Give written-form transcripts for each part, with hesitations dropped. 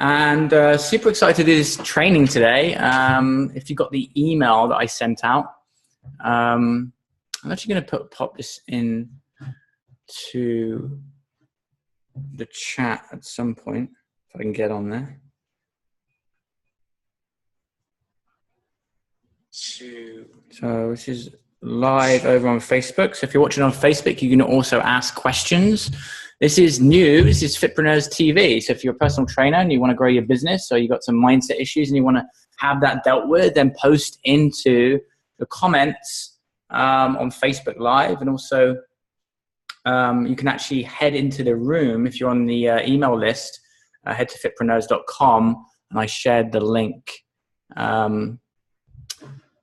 And super excited to do this training today. If you got the email that I sent out, I'm actually going to pop this in to the chat at some point, if I can get on there. So this is live over on Facebook. So if you're watching on Facebook, you can also ask questions. This is new. This is Fitpreneurs TV. So if you're a personal trainer and you want to grow your business, or you got some mindset issues and you want to have that dealt with, then post into the comments on Facebook Live. And also you can actually head into the room if you're on the email list. Head to fitpreneurs.com, and I shared the link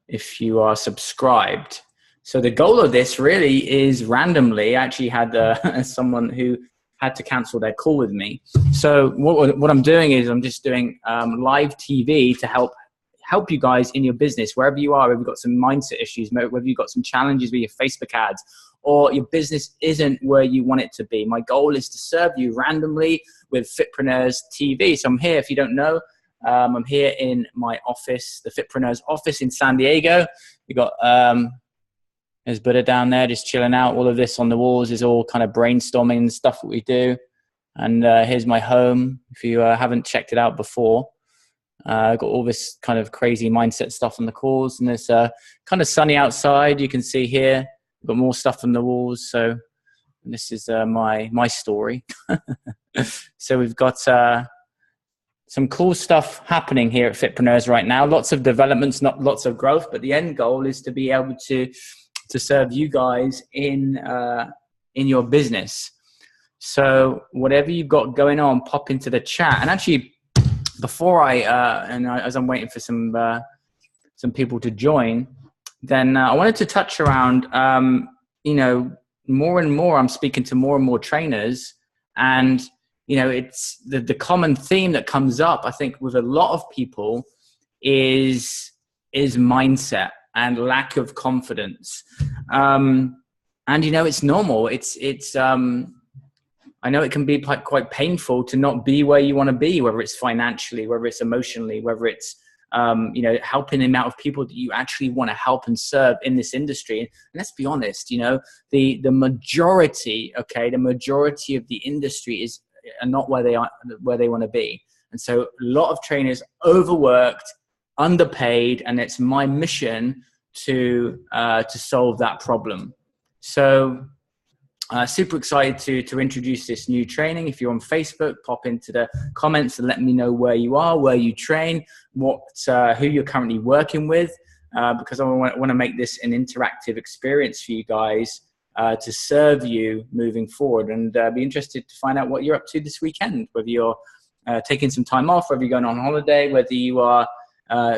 if you are subscribed. So the goal of this really is randomly. I actually had someone who had to cancel their call with me. So what I'm doing is I'm just doing live TV to help you guys in your business, wherever you are, whether you've got some mindset issues, whether you've got some challenges with your Facebook ads, or your business isn't where you want it to be. My goal is to serve you randomly with Fitpreneurs TV. So I'm here, if you don't know, I'm here in my office, the Fitpreneurs office in San Diego. We got there's Buddha down there just chilling out. All of this on the walls is all kind of brainstorming stuff that we do. And here's my home. If you haven't checked it out before, I've got all this kind of crazy mindset stuff on the calls, and it's kind of sunny outside. You can see here, we've got more stuff on the walls. So this is my story. So we've got some cool stuff happening here at Fitpreneurs right now. Lots of developments, not lots of growth, but the end goal is to be able to serve you guys in your business. So whatever you've got going on, pop into the chat. And actually, before as I'm waiting for some people to join, then I wanted to touch around, more and more, I'm speaking to more and more trainers, and it's the common theme that comes up, I think, with a lot of people is mindset and lack of confidence. And it's normal. It's I know it can be quite painful to not be where you want to be, whether it's financially, whether it's emotionally, whether it's helping the amount of people that you actually want to help and serve in this industry. And let's be honest, the majority of the industry are not where they want to be. And so a lot of trainers overworked, underpaid, and it's my mission to solve that problem. So super excited to introduce this new training. If you're on Facebook, pop into the comments and let me know where you are, where you train, who you're currently working with, because I want to make this an interactive experience for you guys to serve you moving forward, and be interested to find out what you're up to this weekend, whether you're taking some time off, whether you're going on holiday, whether you are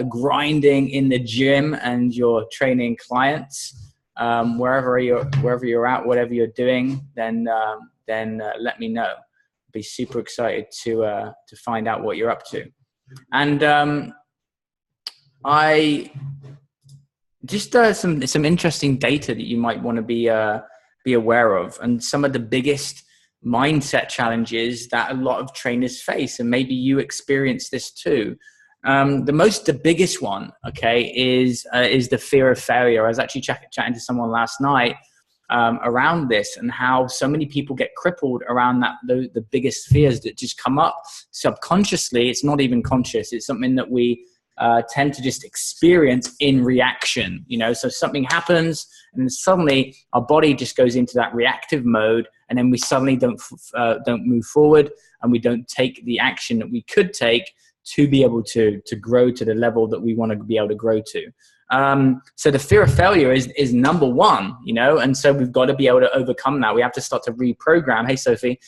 grinding in the gym and you're training clients. Wherever you're at, whatever you're doing, then let me know. I'd be super excited to find out what you're up to. And I just some interesting data that you might want to be aware of, and some of the biggest mindset challenges that a lot of trainers face, and maybe you experience this too. The biggest one, is the fear of failure. I was actually chatting to someone last night around this, and how so many people get crippled around the biggest fears that just come up subconsciously. It's not even conscious. It's something that we tend to just experience in reaction. So something happens, and then suddenly our body just goes into that reactive mode, and then we suddenly don't move forward, and we don't take the action that we could take to be able to grow to the level that we want to be able to grow to. So the fear of failure is number one, and so we've got to be able to overcome that. We have to start to reprogram. Hey, Sophie,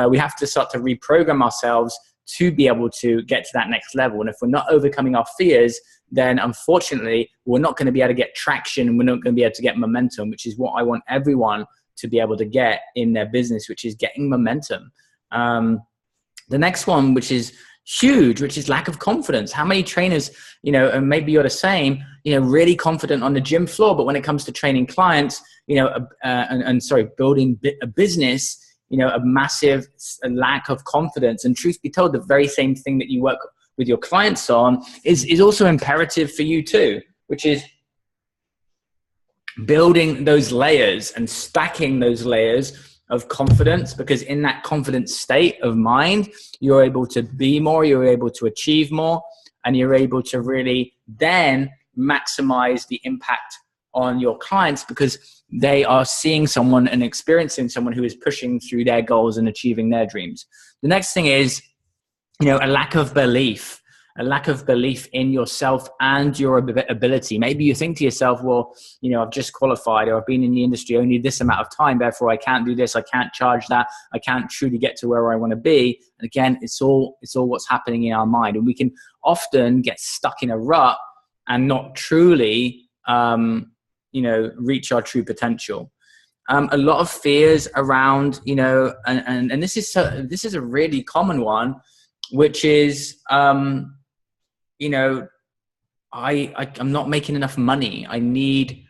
we have to start to reprogram ourselves to be able to get to that next level. And if we're not overcoming our fears, then unfortunately, we're not going to be able to get traction, and we're not going to be able to get momentum, which is what I want everyone to be able to get in their business, which is getting momentum. The next one, which is huge, which is lack of confidence. How many trainers, and maybe you're the same, really confident on the gym floor, but when it comes to training clients, building a business, a massive lack of confidence. And truth be told, the very same thing that you work with your clients on is also imperative for you too, which is building those layers and stacking those layers of confidence, because in that confident state of mind, you're able to be more, you're able to achieve more, and you're able to really then maximize the impact on your clients, because they are seeing someone and experiencing someone who is pushing through their goals and achieving their dreams. The next thing is, a lack of belief in yourself and your ability. Maybe you think to yourself, well, I've just qualified, or I've been in the industry only this amount of time, therefore I can't do this, I can't charge that, I can't truly get to where I want to be. And again, it's all what's happening in our mind. And we can often get stuck in a rut and not truly, reach our true potential. A lot of fears around, and this is a really common one, which is, I'm not making enough money. I need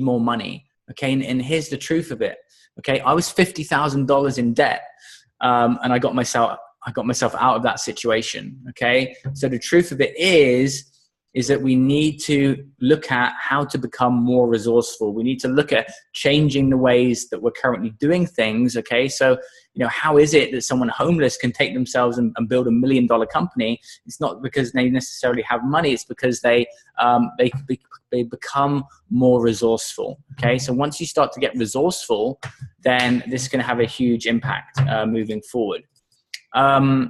more money. Okay. And here's the truth of it. Okay. I was $50,000 in debt. And I got myself out of that situation. Okay. So the truth of it is that we need to look at how to become more resourceful. We need to look at changing the ways that we're currently doing things. Okay. So, how is it that someone homeless can take themselves and build $1 million company? It's not because they necessarily have money. It's because they become more resourceful. Okay. So once you start to get resourceful, then this is going to have a huge impact moving forward. The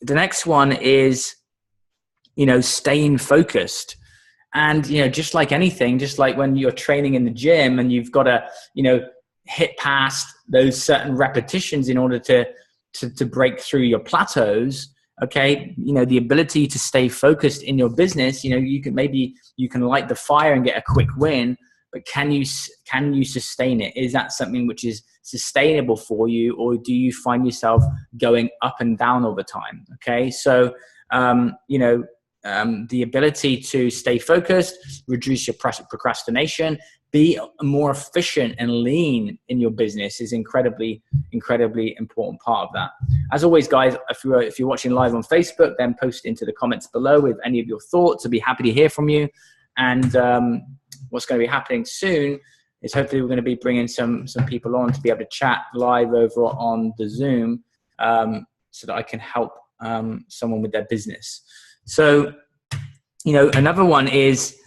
next one is, staying focused. And, just like anything, just like when you're training in the gym and you've got to, hit past those certain repetitions in order to break through your plateaus. Okay. The ability to stay focused in your business, you can light the fire and get a quick win, but can you sustain it? Is that something which is sustainable for you, or do you find yourself going up and down all the time? Okay. So, the ability to stay focused, reduce your procrastination, be more efficient and lean in your business is incredibly important part of that. As always, guys, if you're watching live on Facebook, then post into the comments below with any of your thoughts. I'd be happy to hear from you. And what's going to be happening soon is hopefully we're going to be bringing some people on to be able to chat live over on the Zoom, so that I can help someone with their business. So, another one is,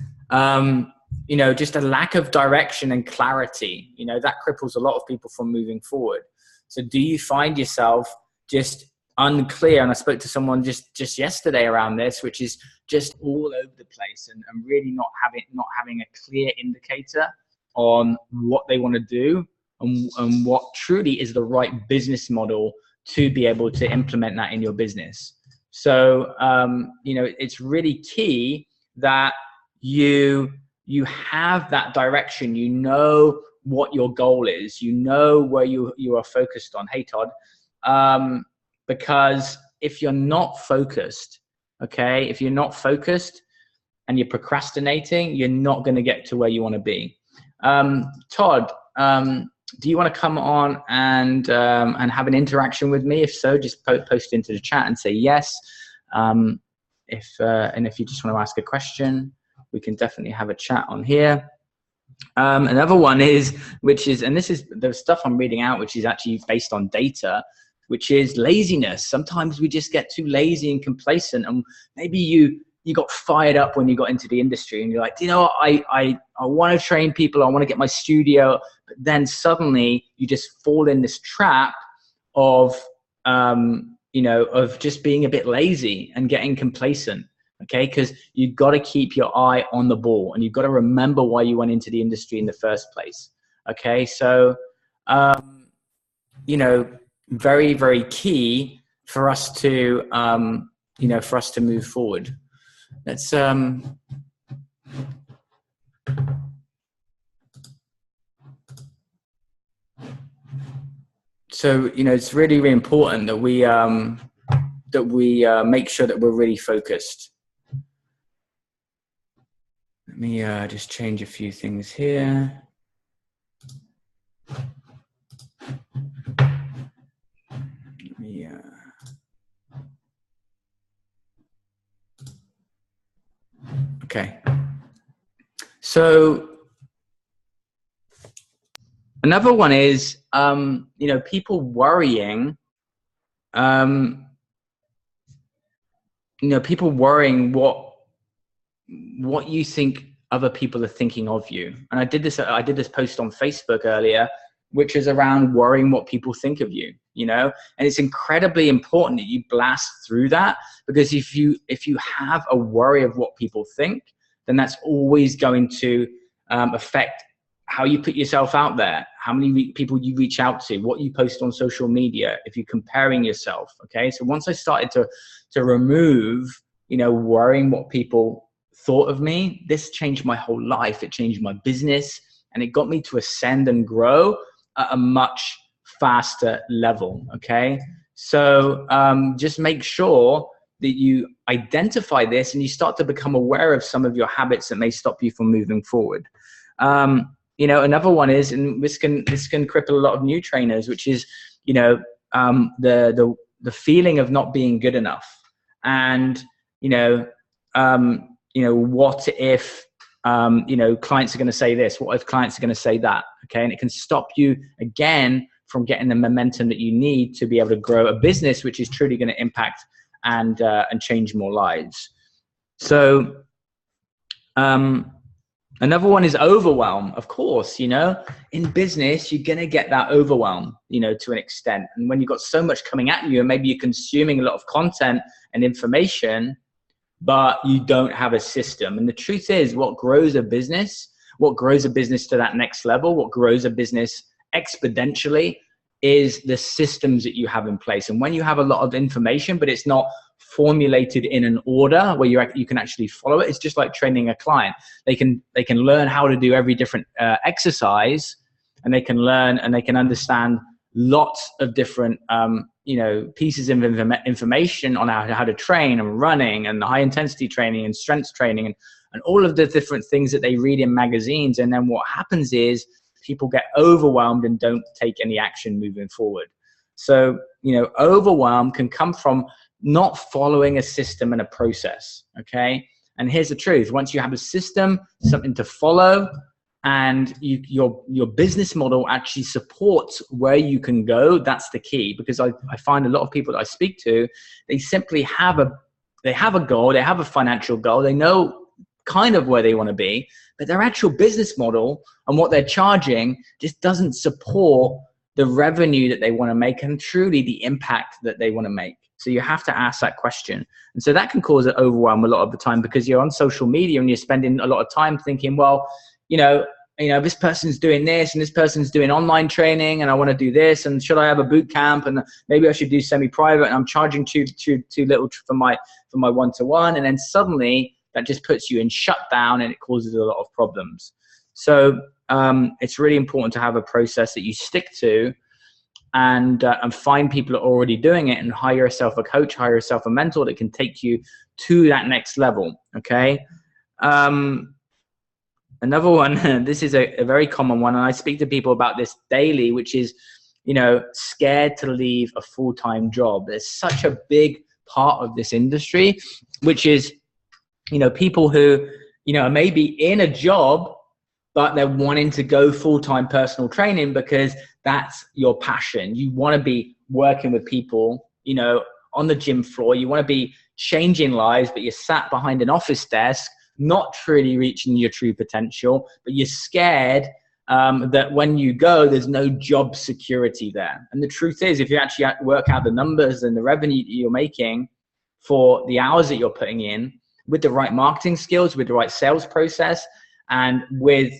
just a lack of direction and clarity. That cripples a lot of people from moving forward. So do you find yourself just unclear? And I spoke to someone just yesterday around this, which is just all over the place and really not having a clear indicator on what they want to do and what truly is the right business model to be able to implement that in your business. So, it's really key that you have that direction, what your goal is, where you are focused on. Hey, Todd, because if you're not focused, okay, if you're not focused and you're procrastinating, you're not going to get to where you want to be. Todd, do you want to come on and have an interaction with me? If so, just post into the chat and say yes. If you just want to ask a question, we can definitely have a chat on here. Another one is, and this is the stuff I'm reading out, which is actually based on data, which is laziness. Sometimes we just get too lazy and complacent, and maybe you got fired up when you got into the industry and you're like, I want to train people, I want to get my studio, but then suddenly you just fall in this trap of just being a bit lazy and getting complacent. Okay, because you've got to keep your eye on the ball and you've got to remember why you went into the industry in the first place. Okay, so very, very key for us to move forward. Let's so it's really, really important that we make sure that we're really focused. Let me just change a few things here. Okay. So another one is, you know, people worrying, you know, people worrying what you think other people are thinking of you. And I did this post on Facebook earlier, which is around worrying what people think of you, you know. And it's incredibly important that you blast through that, because if you have a worry of what people think, then that's always going to affect how you put yourself out there, how many people you reach out to, what you post on social media, if you're comparing yourself. Okay, so once I started to remove, you know, worrying what people thought of me, this changed my whole life. It changed my business, and it got me to ascend and grow at a much faster level. Okay, so just make sure that you identify this and you start to become aware of some of your habits that may stop you from moving forward. You know, another one is, and this can cripple a lot of new trainers, which is, you know, the feeling of not being good enough. And, you know, what if, you know, clients are going to say this? What if clients are going to say that? Okay. And it can stop you again from getting the momentum that you need to be able to grow a business, which is truly going to impact and change more lives. So, another one is overwhelm. Of course, you know, in business, you're going to get that overwhelm, you know, to an extent. And when you've got so much coming at you and maybe you're consuming a lot of content and information, but you don't have a system. And the truth is, what grows a business to that next level, what grows a business exponentially, is the systems that you have in place. And when you have a lot of information, but it's not formulated in an order where you can actually follow it, it's just like training a client. They can learn how to do every different exercise, and they can learn and they can understand lots of different you know, pieces of information on how to train and running and high intensity training and strength training and all of the different things that they read in magazines. And then what happens is people get overwhelmed and don't take any action moving forward. So, you know, overwhelm can come from not following a system and a process. Okay. And here's the truth. Once you have a system, something to follow, and your business model actually supports where you can go, that's the key. Because I find a lot of people that I speak to, they simply have a goal, they have a financial goal, they know kind of where they want to be, but their actual business model and what they're charging just doesn't support the revenue that they want to make and truly the impact that they want to make. So you have to ask that question. And so that can cause an overwhelm a lot of the time, because you're on social media and you're spending a lot of time thinking, well, you know, this person's doing this and this person's doing online training, and I want to do this, and should I have a boot camp, and maybe I should do semi-private, and I'm charging too little for my one-to-one, and then suddenly that just puts you in shutdown and it causes a lot of problems. So it's really important to have a process that you stick to, and find people that are already doing it, and hire yourself a coach, hire yourself a mentor that can take you to that next level. Okay. Another one, this is a very common one, and I speak to people about this daily, which is, you know, scared to leave a full-time job. There's such a big part of this industry, which is, you know, people who, you know, are maybe in a job, but they're wanting to go full-time personal training because that's your passion. You want to be working with people, you know, on the gym floor. You want to be changing lives, but you're sat behind an office desk, not truly reaching your true potential, but you're scared that when you go, there's no job security there. And the truth is, if you actually work out the numbers and the revenue that you're making for the hours that you're putting in, with the right marketing skills, with the right sales process, and with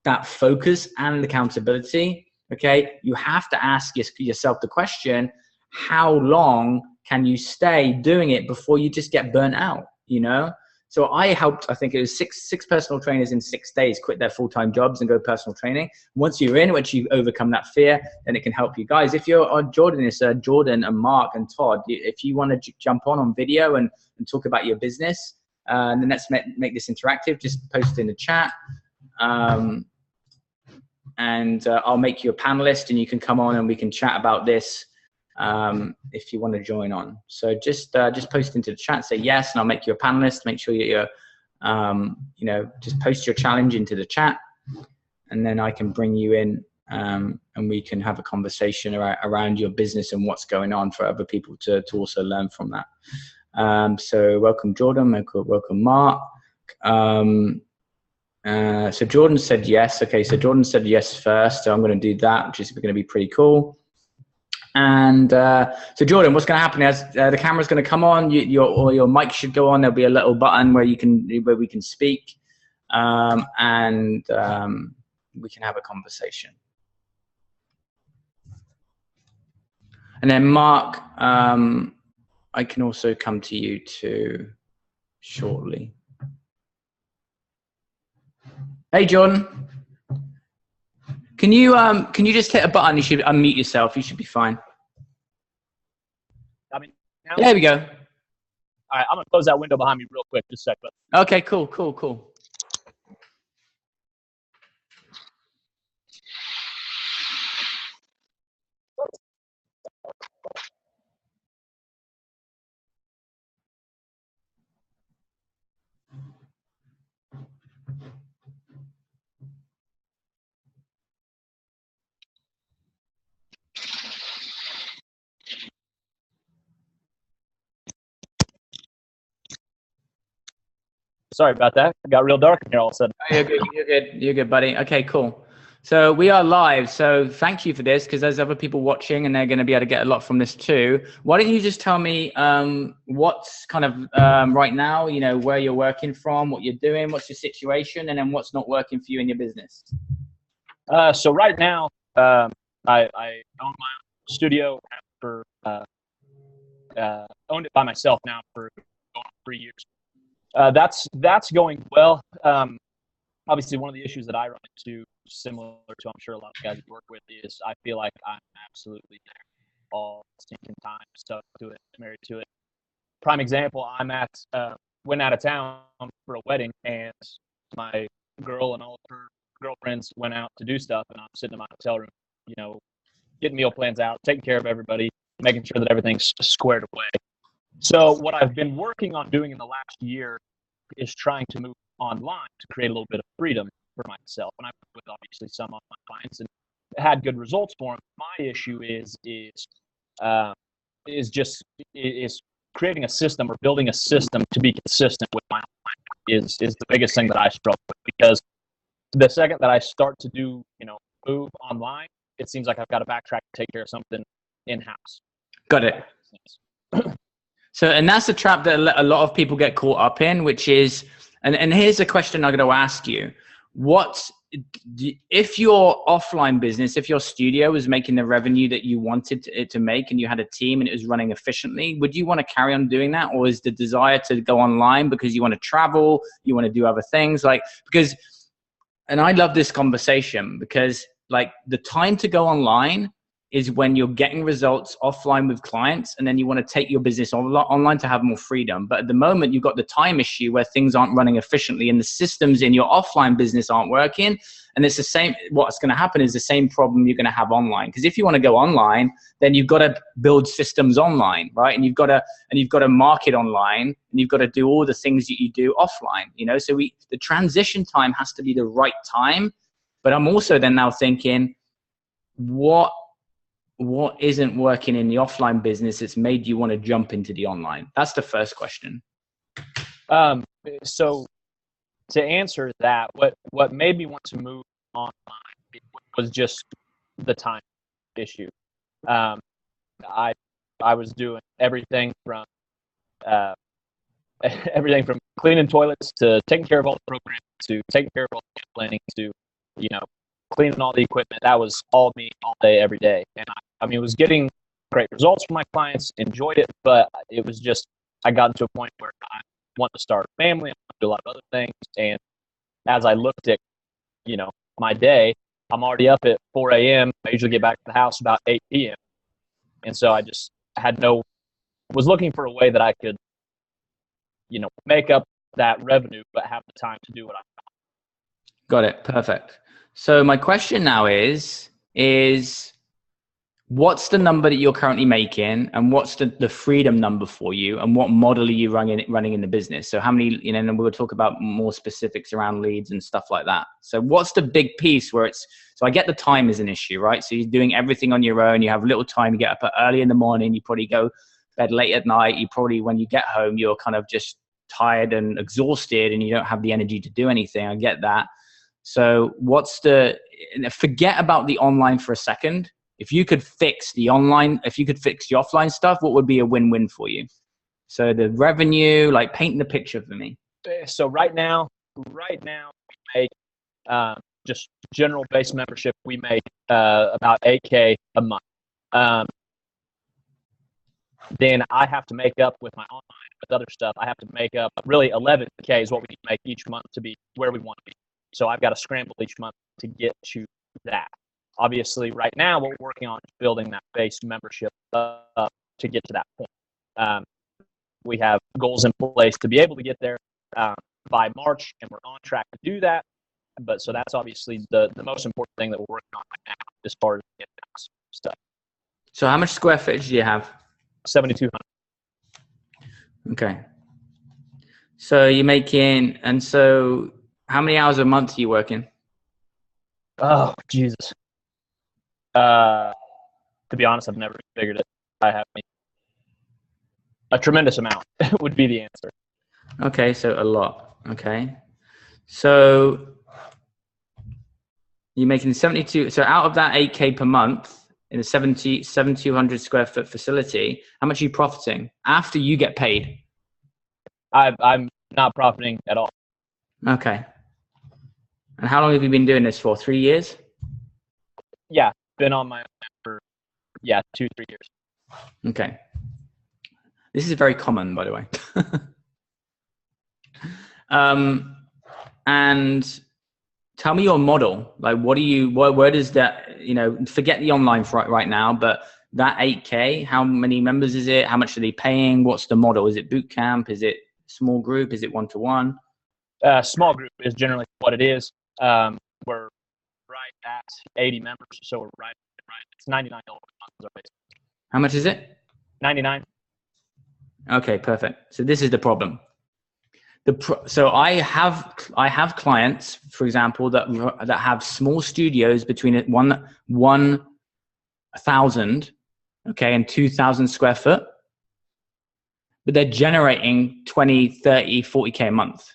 that focus and accountability, okay, you have to ask yourself the question, how long can you stay doing it before you just get burnt out, you know? So I helped, I think it was six personal trainers in 6 days quit their full-time jobs and go personal training. Once you're in, once you overcome that fear, then it can help you guys. If you're on Jordan, it's Jordan and Mark and Todd. If you want to jump on video and talk about your business, and then let's make this interactive, just post in the chat. And I'll make you a panelist and you can come on and we can chat about this if you want to join on. So just post into the chat, say yes, and I'll make you a panelist. Make sure you're you know, just post your challenge into the chat, and then I can bring you in, and we can have a conversation around your business and what's going on for other people to also learn from that. So welcome Jordan, welcome Mark. So Jordan said yes. Okay, so Jordan said yes first, so I'm going to do that, which is going to be pretty cool. And so Jordan, what's going to happen is the camera's going to come on, your mic should go on. There'll be a little button where we can speak, and we can have a conversation. And then Mark, I can also come to you too shortly. Hey Jordan, can you just hit a button? You should unmute yourself. You should be fine. I mean, now, there we go. All right, I'm gonna close that window behind me real quick, just a sec. Okay, cool. Sorry about that. It got real dark in here all of a sudden. Oh, you're good, buddy. Okay, cool. So we are live. So thank you for this, because there's other people watching and they're going to be able to get a lot from this too. Why don't you just tell me what's kind of right now, you know, where you're working from, what you're doing, what's your situation, and then what's not working for you in your business? So right now, I own my own studio for owned it by myself now for going on 3 years. That's going well. Obviously, one of the issues that I run into, similar to I'm sure a lot of guys you work with, is I feel like I'm absolutely there all stinking time, stuck to it, married to it. Prime example, went out of town for a wedding, and my girl and all of her girlfriends went out to do stuff, and I'm sitting in my hotel room, you know, getting meal plans out, taking care of everybody, making sure that everything's squared away. So what I've been working on doing in the last year is trying to move online to create a little bit of freedom for myself. And I've worked with obviously some of my clients and had good results for them. My issue is creating a system or building a system to be consistent with my online is the biggest thing that I struggle with, because the second that I start to do, you know, move online, it seems like I've got to backtrack and take care of something in-house. Got it. So, and that's the trap that a lot of people get caught up in, which is, and here's a question I'm going to ask you. If your offline business, if your studio was making the revenue that you wanted it to make, and you had a team and it was running efficiently, would you want to carry on doing that? Or is the desire to go online because you want to travel, you want to do other things? And I love this conversation, because like the time to go online is when you're getting results offline with clients, and then you want to take your business online to have more freedom. But at the moment, you've got the time issue where things aren't running efficiently and the systems in your offline business aren't working. And it's the same, what's going to happen is the same problem you're going to have online. Because if you want to go online, then you've got to build systems online, right? And you've got to market online, and you've got to do all the things that you do offline, you know? So the transition time has to be the right time. But I'm also then now thinking, what isn't working in the offline business that's made you want to jump into the online? That's the first question. So to answer that, what made me want to move online was just the time issue. I was doing everything from cleaning toilets to taking care of all the programs to taking care of all the planning to, you know, cleaning all the equipment. That was all me all day, every day. And I mean, it was getting great results for my clients, enjoyed it, but it was just, I got into a point where I want to start a family, I want to do a lot of other things. And as I looked at, you know, my day, I'm already up at 4 a.m. I usually get back to the house about 8 p.m. And so I just was looking for a way that I could, you know, make up that revenue, but have the time to do what I want. Got it. Perfect. So my question now is what's the number that you're currently making, and what's the freedom number for you, and what model are you running in the business? So how many, you know, and we'll talk about more specifics around leads and stuff like that. So what's the big piece where it's, so I get the time is an issue, right? So you're doing everything on your own. You have little time. You get up early in the morning. You probably go bed late at night. You probably, when you get home, you're kind of just tired and exhausted and you don't have the energy to do anything. I get that. So forget about the online for a second. If you could fix the online, if you could fix the offline stuff, what would be a win-win for you? So the revenue, like paint the picture for me. So right now we make just general base membership. We make about $8K a month. Then I have to make up with my online, with other stuff. I have to make up really $11K is what we need to make each month to be where we want to be. So I've got to scramble each month to get to that. Obviously, right now, what we're working on is building that base membership up to get to that point. We have goals in place to be able to get there by March, and we're on track to do that. But so that's obviously the most important thing that we're working on right now as far as the stuff. So how much square footage do you have? 7,200. Okay. So you're making, and so how many hours a month are you working? Oh, Jesus. To be honest, I've never figured it. I have a tremendous amount would be the answer. Okay, so a lot. Okay. So you're making 72. So out of that 8K per month in a 7,200 square foot facility, how much are you profiting after you get paid? I'm not profiting at all. Okay. And how long have you been doing this for? 3 years? Yeah, been on my own for 2-3 years. Okay. This is very common, by the way. And tell me your model. Like, where does that, you know, forget the online for right now, but that 8K, how many members is it? How much are they paying? What's the model? Is it boot camp? Is it small group? Is it one-to-one? Small group is generally what it is. We're right at 80 members, so we're right. It's $99 a month. How much is it? $99. Okay, perfect. So this is the problem. So I have clients, for example, that have small studios between 1,000, okay, and 2,000 square foot, but they're generating 20, 30, 40K a month.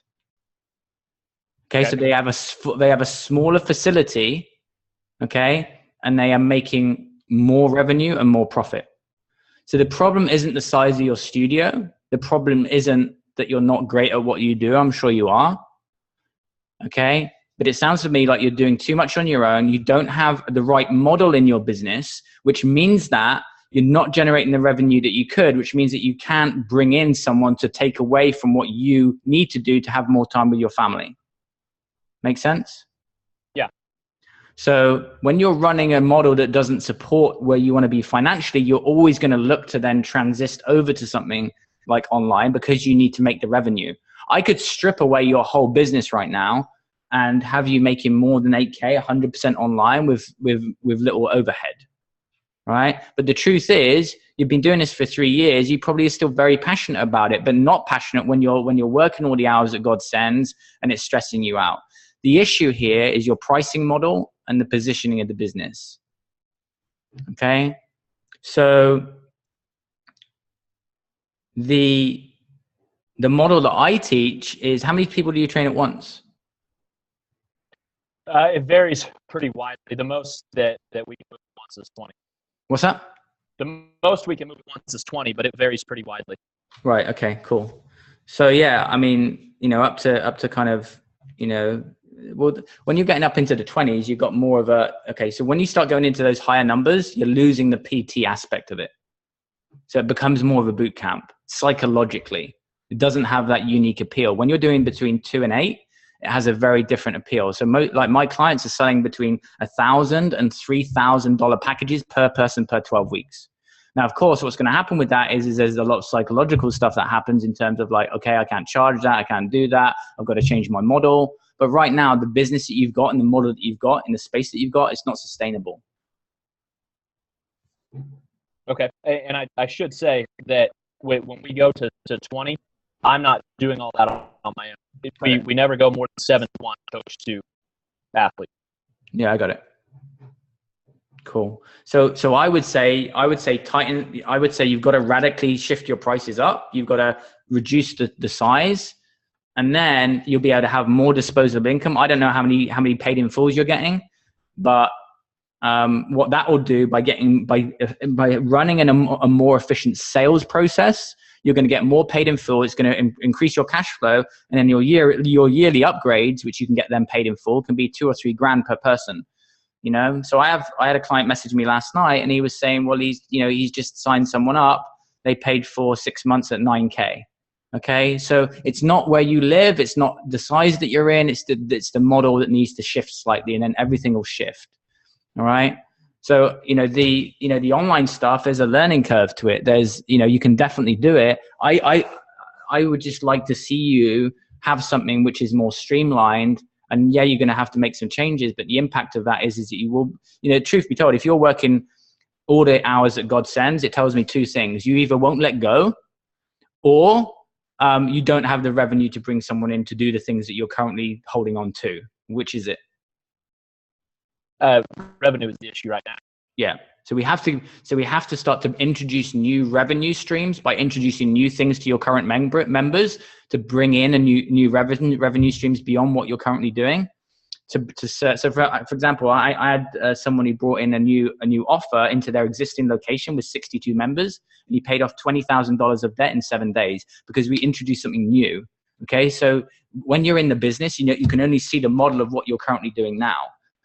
Okay, so they have a smaller facility, okay, and they are making more revenue and more profit. So the problem isn't the size of your studio. The problem isn't that you're not great at what you do. I'm sure you are. Okay, but it sounds to me like you're doing too much on your own. You don't have the right model in your business, which means that you're not generating the revenue that you could, which means that you can't bring in someone to take away from what you need to do to have more time with your family. Make sense? Yeah. So when you're running a model that doesn't support where you want to be financially, you're always going to look to then transit over to something like online because you need to make the revenue. I could strip away your whole business right now and have you making more than 8K, 100% online with little overhead, right? But the truth is, you've been doing this for 3 years. You probably are still very passionate about it, but not passionate when you're working all the hours that God sends and it's stressing you out. The issue here is your pricing model and the positioning of the business. Okay, so the model that I teach is, how many people do you train at once? It varies pretty widely. The most that we can move at once is 20. What's that? The most we can move at once is 20, but it varies pretty widely. Right. Okay. Cool. So yeah, I mean, you know, up to kind of, you know, well, when you're getting up into the 20s, you've got more of a, okay, so when you start going into those higher numbers, you're losing the PT aspect of it. So it becomes more of a boot camp psychologically. It doesn't have that unique appeal. When you're doing between 2 and 8, it has a very different appeal. So like my clients are selling between $1,000 and $3,000 packages per person per 12 weeks. Now, of course, what's going to happen with that is there's a lot of psychological stuff that happens in terms of like, okay, I can't charge that. I can't do that. I've got to change my model. But right now, the business that you've got and the model that you've got in the space that you've got, it's not sustainable. Okay. And I should say that when we go to 20, I'm not doing all that on my own. We never go more than 7-1 coach to athlete. Yeah, I got it. Cool. So I would say tighten. I would say you've got to radically shift your prices up. You've got to reduce the size, and then you'll be able to have more disposable income. I don't know how many paid in fulls you're getting, but what that will do by running a more efficient sales process, you're going to get more paid in full. It's going to increase your cash flow, and then your yearly upgrades, which you can get them paid in full, can be $2 or $3 grand per person. You know, so I had a client message me last night, and he was saying, well, he's just signed someone up. They paid for 6 months at $9K. Okay, so it's not where you live, it's not the size that you're in, it's the model that needs to shift slightly, and then everything will shift. All right. So, the online stuff, there's a learning curve to it. There's, you can definitely do it. I would just like to see you have something which is more streamlined. And yeah, you're going to have to make some changes, but the impact of that is that you will, truth be told, if you're working all the hours that God sends, it tells me two things. You either won't let go, or you don't have the revenue to bring someone in to do the things that you're currently holding on to. Which is it? Revenue is the issue right now. Yeah. So we have to start to introduce new revenue streams by introducing new things to your current members to bring in a new revenue streams beyond what you're currently doing. So for example, I had someone who brought in a new offer into their existing location with 62 members, and he paid off $20,000 of debt in 7 days because we introduced something new. Okay. So when you're in the business, you can only see the model of what you're currently doing now.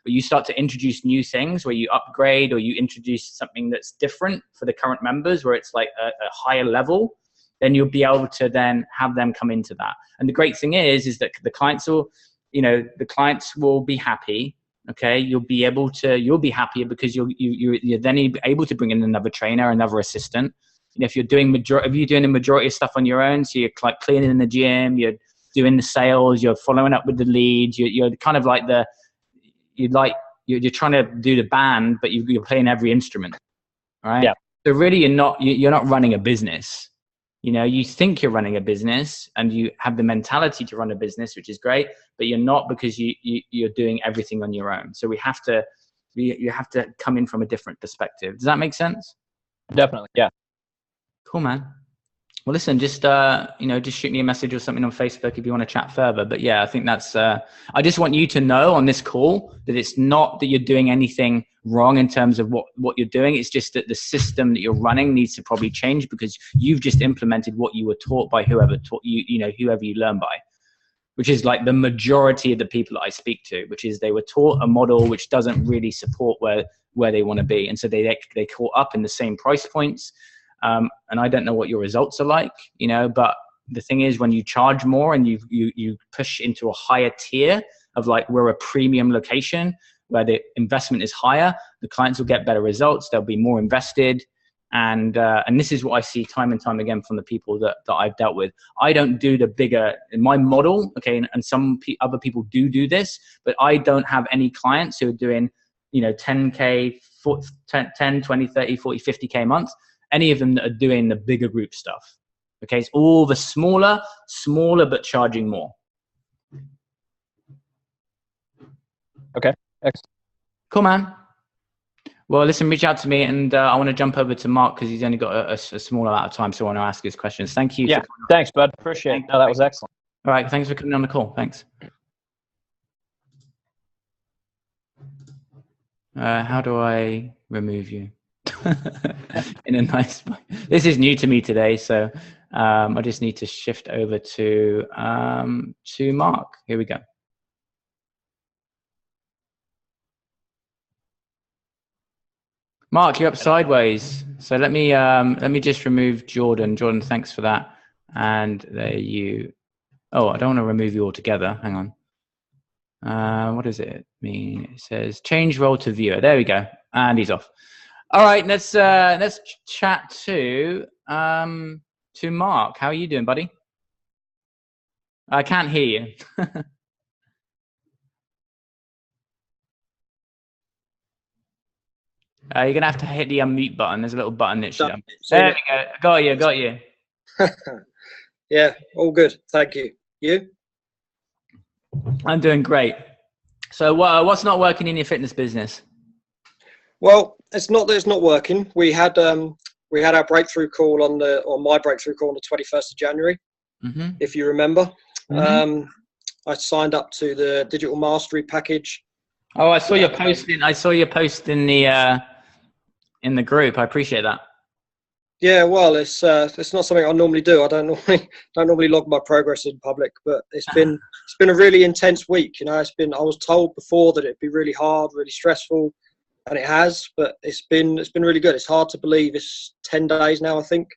But you start to introduce new things where you upgrade, or you introduce something that's different for the current members, where it's like a higher level, then you'll be able to then have them come into that. And the great thing is that the clients will be happy. Okay. You'll be happier because you're then able to bring in another trainer, another assistant. If you're doing the majority of stuff on your own, so you're like cleaning in the gym, you're doing the sales, you're following up with the leads, you're kind of like you're trying to do the band, but you're playing every instrument, right? Yeah. So really, you're not running a business. You think you're running a business, and you have the mentality to run a business, which is great, but you're not, because you're doing everything on your own. So you have to come in from a different perspective. Does that make sense? Definitely. Yeah. Cool, man. Well, listen, just shoot me a message or something on Facebook if you want to chat further. But yeah, I think that's, I just want you to know on this call that it's not that you're doing anything wrong in terms of what you're doing. It's just that the system that you're running needs to probably change, because you've just implemented what you were taught by whoever taught you, whoever you learn by, which is like the majority of the people that I speak to, which is they were taught a model which doesn't really support where they want to be. And so they caught up in the same price points. And I don't know what your results are like, but the thing is, when you charge more and you push into a higher tier of like, we're a premium location where the investment is higher, the clients will get better results. They'll be more invested. And this is what I see time and time again from the people that I've dealt with. I don't do the bigger in my model. Okay. And some other people do this, but I don't have any clients who are doing, 10K, 10, 20, 30, 40, 50K a month. Any of them that are doing the bigger group stuff. Okay, it's all the smaller, but charging more. Okay, excellent. Cool, man. Well, listen, reach out to me, and I want to jump over to Mark because he's only got a small amount of time, so I want to ask his questions. Thank you. Yeah, thanks, bud. Appreciate it. No, that was excellent. All right, thanks for coming on the call. Thanks. How do I remove you? In a nice way. This is new to me today, so I just need to shift over to Mark. Here we go. Mark, you're up sideways. So let me just remove Jordan. Jordan, thanks for that. And there you. Oh, I don't want to remove you altogether. Hang on. What does it mean? It says change role to viewer. There we go. And he's off. All right, let's chat to Mark. How are you doing, buddy? I can't hear you. You're gonna have to hit the unmute button. There's a little button that should. There we go. Got you. Yeah, all good. Thank you. You? I'm doing great. So, what's not working in your fitness business? Well, it's not that it's not working. We had our breakthrough call on my breakthrough call on the 21st of January, if you remember. I signed up to the digital mastery package. Oh, I saw your post. I saw your post in the group. I appreciate that. Yeah, well, it's not something I normally do. I don't normally log my progress in public, but it's been a really intense week. You know, I was told before that it'd be really hard, really stressful, and it has. But it's been really good. It's hard to believe it's 10 days now. I think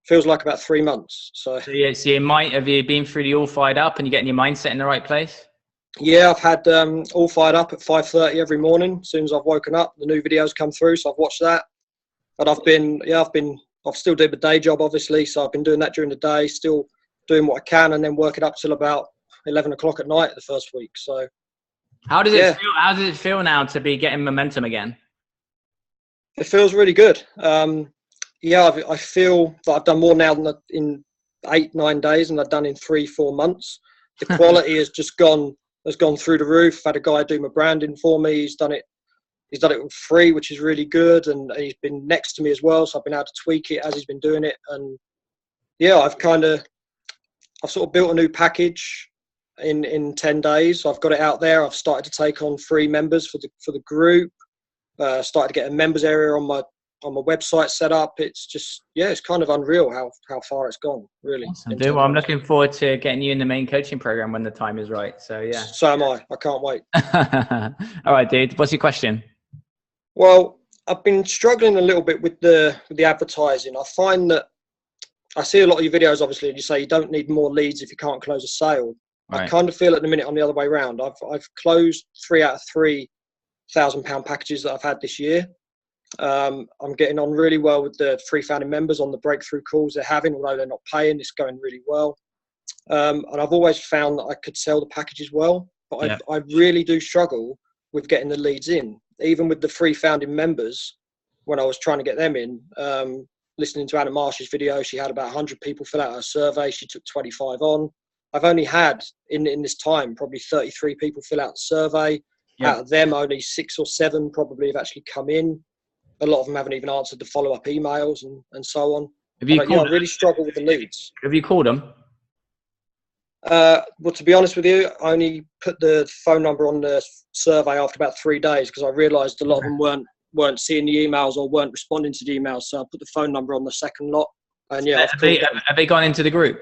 feels like about 3 months. So have you been through the All Fired Up and you're getting your mindset in the right place? Yeah, I've had All Fired Up at 5:30 every morning. As soon as I've woken up, the new videos come through, so I've watched that. But I've still doing my day job, obviously, so I've been doing that during the day, still doing what I can, and then working up till about 11 o'clock at night the first week. So how does it feel? How does it feel now to be getting momentum again? It feels really good. I feel that I've done more now than in 8-9 days than I've done in 3-4 months. The quality has gone through the roof. I've had a guy do my branding for me. He's done it for free, which is really good, and he's been next to me as well, so I've been able to tweak it as he's been doing it. And yeah, I've sort of built a new package in 10 days. I've got it out there. I've started to take on free members for the group. Started to get a members area on my website set up. It's just, it's kind of unreal how far it's gone, really. Awesome, dude. Well, I'm looking forward to getting you in the main coaching program when the time is right. So yeah. So am I. I can't wait. All right, dude. What's your question? Well, I've been struggling a little bit with the advertising. I find that I see a lot of your videos, obviously, and you say you don't need more leads if you can't close a sale. Right. I kind of feel at the minute I'm the other way around. I've closed 3 out of 3 £1,000 packages that I've had this year. I'm getting on really well with the free founding members on the breakthrough calls they're having, although they're not paying. It's going really well. And I've always found that I could sell the packages well, but I really do struggle with getting the leads in. Even with the free founding members, when I was trying to get them in, listening to Anna Marsh's video, she had about 100 people fill out her survey. She took 25 on. I've only had in this time probably 33 people fill out the survey. Out of them, only 6 or 7 probably have actually come in. A lot of them haven't even answered the follow-up emails and so on. I really struggle with the leads. Have you called them? Well, to be honest with you, I only put the phone number on the survey after about 3 days because I realised a lot of them weren't seeing the emails or weren't responding to the emails. So I put the phone number on the second lot. And have they gone into the group?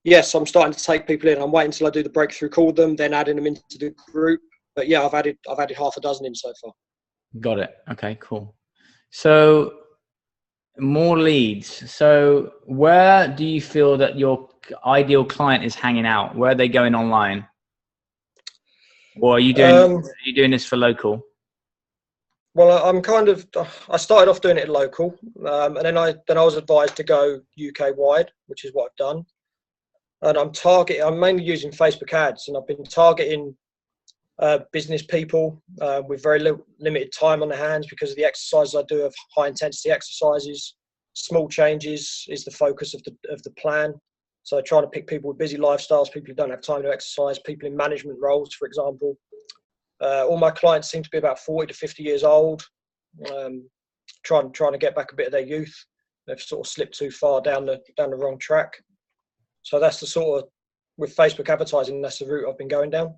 Yes, I'm starting to take people in. I'm waiting until I do the breakthrough call with them, then adding them into the group. But yeah, I've added half a dozen in so far. Got it. Okay, cool. So more leads. So where do you feel that your ideal client is hanging out? Where are they going online? Or are you doing this for local? Well, I started off doing it local, and then I was advised to go UK wide, which is what I've done. And I'm mainly using Facebook ads, and I've been targeting business people with very limited time on their hands because of the exercises I do, of high intensity exercises. Small changes is the focus of the plan. So trying to pick people with busy lifestyles, people who don't have time to exercise, people in management roles, for example. All my clients seem to be about 40 to 50 years old, trying to get back a bit of their youth. They've sort of slipped too far down the wrong track. So that's the sort of, with Facebook advertising, that's the route I've been going down.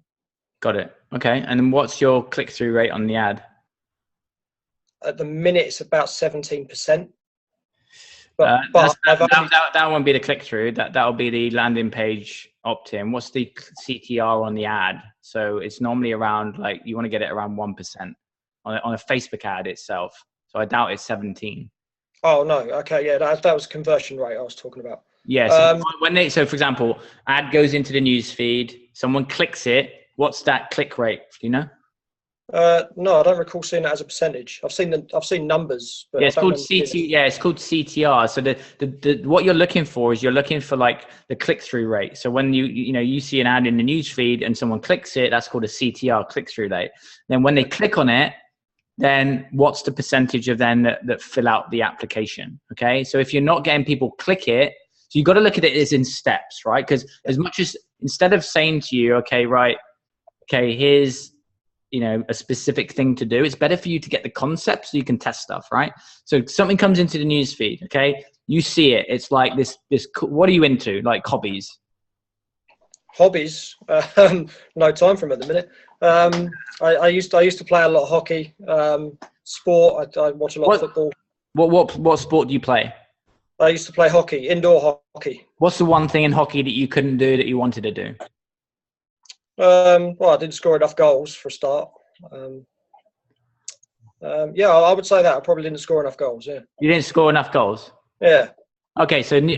Got it. Okay. And then what's your click-through rate on the ad? At the minute, it's about 17%. That won't be the click-through. That'll be the landing page opt-in. What's the CTR on the ad? So it's normally around, like, you want to get it around 1% on a Facebook ad itself. So I doubt it's 17. Oh, no. Okay. Yeah, that was conversion rate I was talking about. Yeah. So for example, ad goes into the news feed, someone clicks it. What's that click rate? Do you know? No, I don't recall seeing that as a percentage. I've seen numbers. But it's called it's called CTR. So the what you're looking for is you're looking for like the click-through rate. So when you see an ad in the news feed and someone clicks it, that's called a CTR, click-through rate. Then when they click on it, then what's the percentage of them that fill out the application? Okay. So if you're not getting people click it, so you've got to look at it as in steps, right? Because as much as, instead of saying to you, okay, right, okay, here's, a specific thing to do, it's better for you to get the concept so you can test stuff, right? So something comes into the news feed, okay? You see it. It's like this, what are you into? Like hobbies? Hobbies? No time for them at the minute. I used to play a lot of hockey. Sport, I watch a lot of football. What sport do you play? I used to play hockey, indoor hockey. What's the one thing in hockey that you couldn't do that you wanted to do? Well, I didn't score enough goals for a start. Yeah, I would say that. I probably didn't score enough goals, yeah. You didn't score enough goals? Yeah. Okay, so an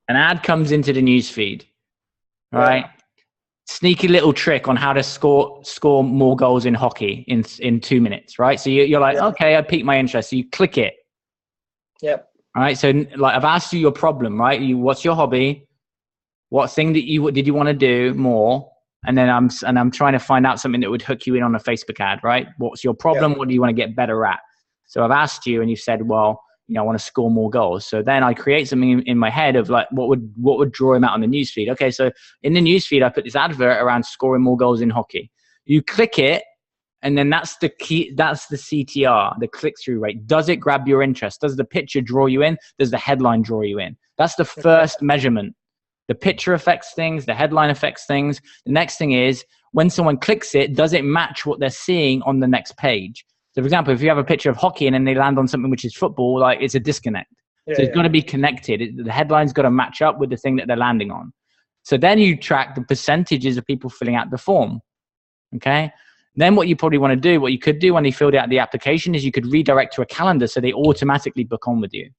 ad comes into the news feed, right? Yeah. Sneaky little trick on how to score more goals in hockey in 2 minutes, right? So you're like, okay, I piqued my interest. So you click it. Yep. All right. So like I've asked you your problem, right? What's your hobby? What thing did you want to do more? And then I'm trying to find out something that would hook you in on a Facebook ad, right? What's your problem? Yep. What do you want to get better at? So I've asked you, and you've said, well, I want to score more goals. So then I create something in my head of like, what would draw him out on the newsfeed? Okay, so in the newsfeed, I put this advert around scoring more goals in hockey. You click it, and then that's the key. That's the CTR, the click-through rate. Does it grab your interest? Does the picture draw you in? Does the headline draw you in? That's the first measurement. The picture affects things. The headline affects things. The next thing is, when someone clicks it, does it match what they're seeing on the next page? So, for example, if you have a picture of hockey and then they land on something which is football, like it's a disconnect. So it's got to be connected. The headline's got to match up with the thing that they're landing on. So then you track the percentages of people filling out the form. Okay. Then what you probably want to do, what you could do when they filled out the application, is you could redirect to a calendar so they automatically book on with you.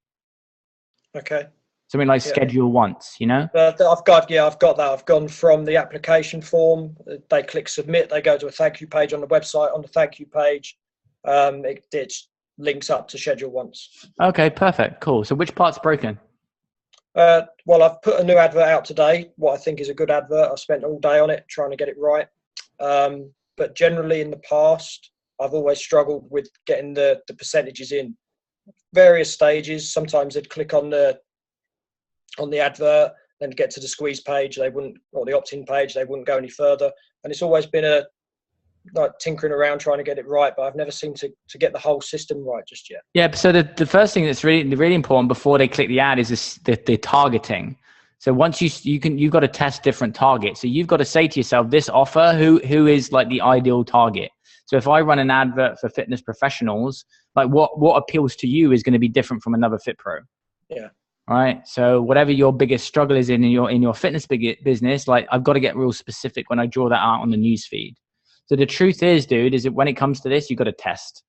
Okay. Something like schedule once, I've got that. I've gone from the application form. They click submit. They go to a thank you page on the website. On the thank you page, it links up to schedule once. Okay, perfect, cool. So which part's broken? Well, I've put a new advert out today. What I think is a good advert. I've spent all day on it trying to get it right. But generally, in the past, I've always struggled with getting the percentages in various stages. Sometimes they'd click on the advert, then get to the squeeze page, or the opt-in page, they wouldn't go any further. And it's always been like tinkering around trying to get it right, but I've never seemed to get the whole system right just yet. Yeah. So the first thing that's really important before they click the ad is the targeting. So once you've got to test different targets. So you've got to say to yourself, this offer, who is like the ideal target? So if I run an advert for fitness professionals, like what appeals to you is going to be different from another Fit Pro. Yeah. Right. So whatever your biggest struggle is in your fitness business, like I've got to get real specific when I draw that out on the news feed. So the truth is, dude, is that when it comes to this, you've got to test,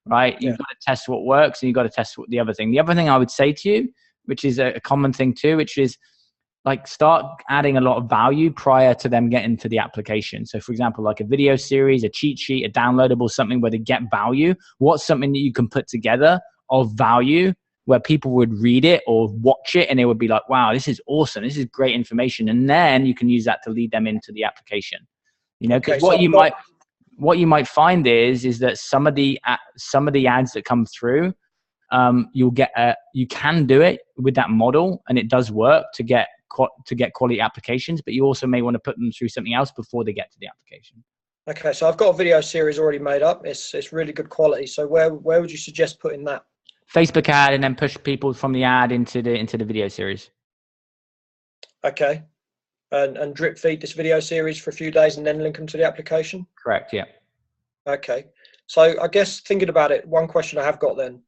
right? You've got to test what works, and you've got to test the other thing. The other thing I would say to you, which is a common thing too, which is like start adding a lot of value prior to them getting to the application. So for example, like a video series, a cheat sheet, a downloadable, something where they get value. What's something that you can put together of value where people would read it or watch it and they would be like, wow, this is awesome. This is great information. And then you can use that to lead them into the application. Because what you might find is that some of the ads that come through, you can do it with that model, and it does work to get quality applications, but you also may want to put them through something else before they get to the application. Okay, so I've got a video series already made up. It's really good quality. So where would you suggest putting that? Facebook ad, and then push people from the ad into the video series. Okay. And drip feed this video series for a few days and then link them to the application? Correct, yeah. Okay. So I guess thinking about it, one question I have got then,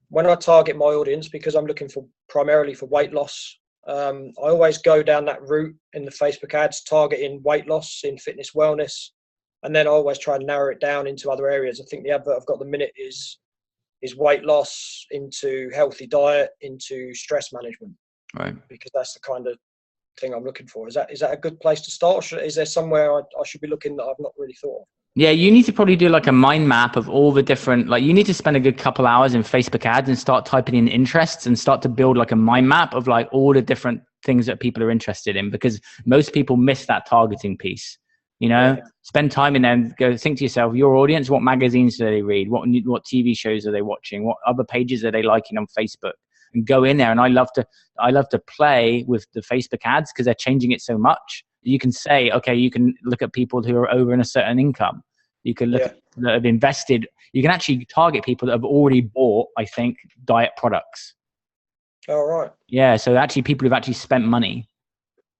when I target my audience, because I'm looking primarily for weight loss, I always go down that route in the Facebook ads, targeting weight loss in fitness wellness, and then I always try and narrow it down into other areas. I think the advert I've got at the minute is weight loss, into healthy diet, into stress management. Right. Because that's the kind of thing I'm looking for. Is that a good place to start? Is there somewhere I should be looking that I've not really thought of? Yeah, you need to probably do like a mind map of all the different, like you need to spend a good couple hours in Facebook ads and start typing in interests and start to build like a mind map of like all the different things that people are interested in, because most people miss that targeting piece. You know, spend time in there and go think to yourself, your audience, what magazines do they read? What TV shows are they watching? What other pages are they liking on Facebook? And go in there. And I love to play with the Facebook ads because they're changing it so much. You can say, okay, you can look at people who are over in a certain income. You can look at people that have invested. You can actually target people that have already bought, I think, diet products. All right. Yeah. So actually people who've actually spent money.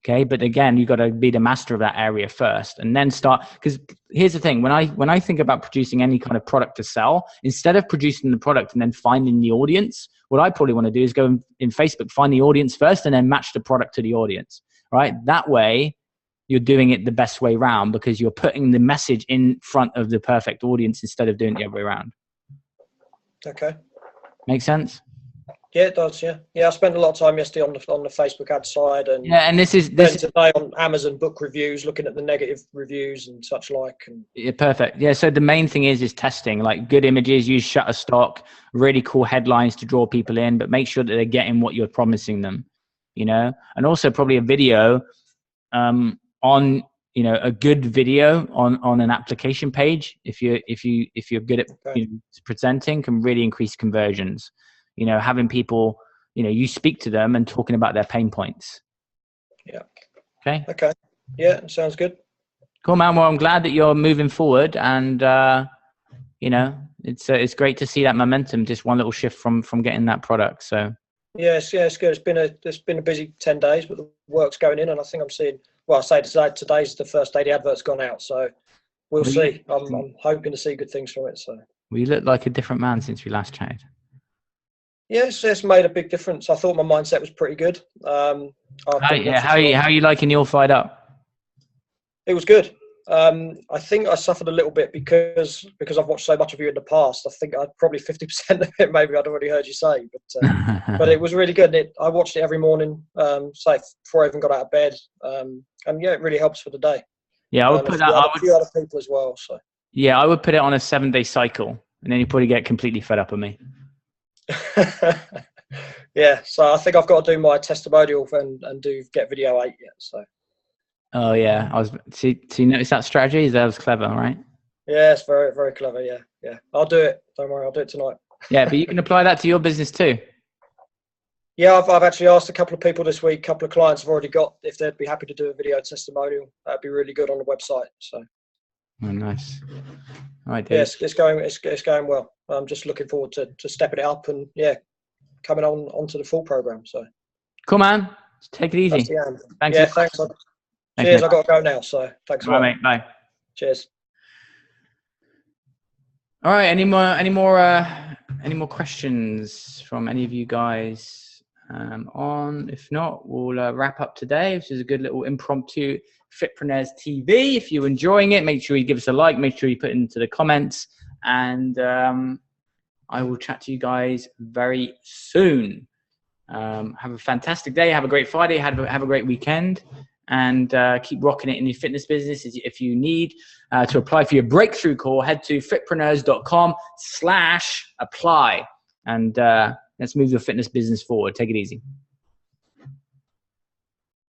Okay, but again, you've got to be the master of that area first, and then start. Because here's the thing: when I think about producing any kind of product to sell, instead of producing the product and then finding the audience, what I probably want to do is go in Facebook, find the audience first, and then match the product to the audience. Right? That way, you're doing it the best way round because you're putting the message in front of the perfect audience instead of doing it the other way around. Okay. Make sense? Yeah, it does. Yeah, I spent a lot of time yesterday on the Facebook ad side, and and this is today on Amazon book reviews, looking at the negative reviews and such like. And yeah, perfect. Yeah, so the main thing is testing, like good images, use Shutterstock, really cool headlines to draw people in, but make sure that they're getting what you're promising them, you know, and also probably a video on, you know, a good video on an application page. If you're good at presenting, can really increase conversions. You know, having people, you know, you speak to them and talking about their pain points. Yeah. Okay. Yeah, sounds good. Cool, man. Well, I'm glad that you're moving forward, and you know, it's great to see that momentum. Just one little shift from getting that product. So. Yeah, it's good. It's been a busy 10 days, but the work's going in, and I think I'm seeing. Well, I say today's the first day the advert's gone out, so we'll see. I'm hoping to see good things from it. So. Well, you look like a different man since we last chatted. Yeah, it's made a big difference. I thought my mindset was pretty good. How are you liking the All Fired Up? It was good. I think I suffered a little bit because I've watched so much of you in the past. I think I'd probably 50% of it maybe I'd already heard you say, but it was really good. I watched it every morning, say before I even got out of bed, and yeah, it really helps for the day. Yeah, I would put that. A few other people as well. So yeah, I would put it on a 7-day cycle, and then you probably get completely fed up of me. Yeah, so I think I've got to do my testimonial and get video 8 yet. So. Oh yeah, so you notice that strategy? That was clever, right? Yeah, it's very, very clever. Yeah. I'll do it. Don't worry, I'll do it tonight. Yeah, but you can apply that to your business too. Yeah, I've actually asked a couple of people this week. A couple of clients have already got if they'd be happy to do a video testimonial. That'd be really good on the website. So. Oh, nice. All right, yes, it's going well. I'm just looking forward to stepping it up and coming onto the full program. So. Cool, man. Take it easy. Thanks. Yeah, thanks. Cheers. I've got to go now. So thanks. All right, mate. Bye. Cheers. All right. Any more questions from any of you guys on? If not, we'll wrap up today. This is a good little impromptu Fitpreneurs TV. If you're enjoying it, make sure you give us a like. Make sure you put it into the comments, and I will chat to you guys very soon. Have a fantastic day. Have a great Friday. Have a great weekend. And keep rocking it in your fitness business. If you need to apply for your breakthrough call, head to fitpreneurs.com/apply. And let's move your fitness business forward. Take it easy.